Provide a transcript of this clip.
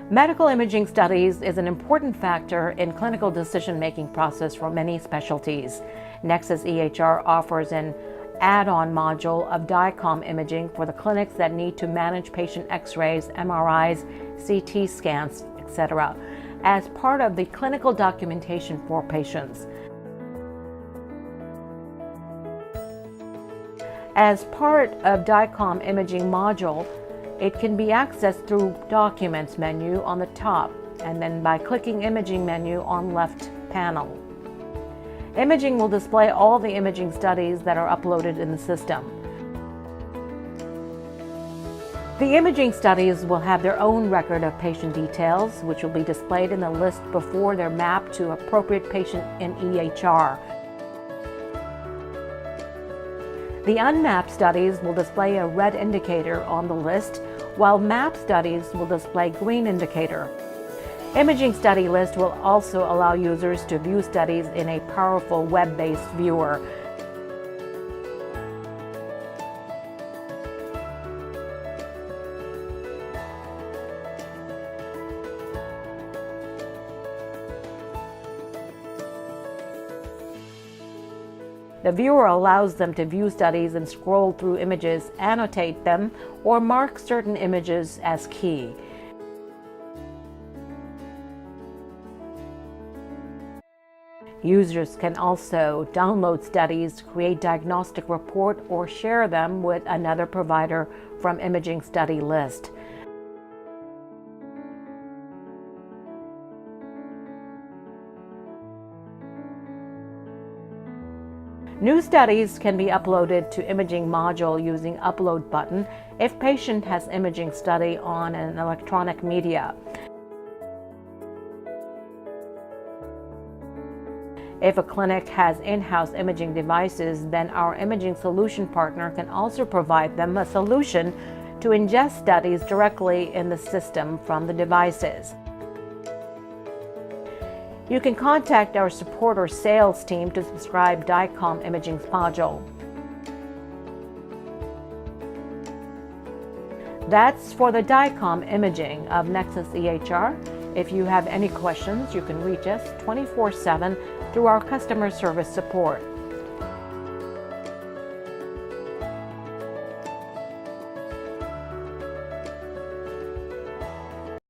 Medical imaging studies is an important factor in clinical decision-making process for many specialties. Nexus EHR offers an add-on module of DICOM imaging for the clinics that need to manage patient x-rays, MRIs, CT scans, etc., as part of the clinical documentation for patients. As part of DICOM imaging module, it can be accessed through Documents menu on the top and then by clicking Imaging menu on left panel. Imaging will display all the imaging studies that are uploaded in the system. The imaging studies will have their own record of patient details, which will be displayed in the list before they're mapped to appropriate patient in EHR. The unmapped studies will display a red indicator on the list, while mapped studies will display green indicator. Imaging study list will also allow users to view studies in a powerful web-based viewer. The viewer allows them to view studies and scroll through images, annotate them, or mark certain images as key. Users can also download studies, create diagnostic report, or share them with another provider from imaging study list. New studies can be uploaded to imaging module using Upload button if patient has imaging study on an electronic media. If a clinic has in-house imaging devices, then our imaging solution partner can also provide them a solution to ingest studies directly in the system from the devices. You can contact our support or sales team to subscribe DICOM Imaging module. That's for the DICOM Imaging of Nexus EHR. If you have any questions, you can reach us 24/7 through our customer service support.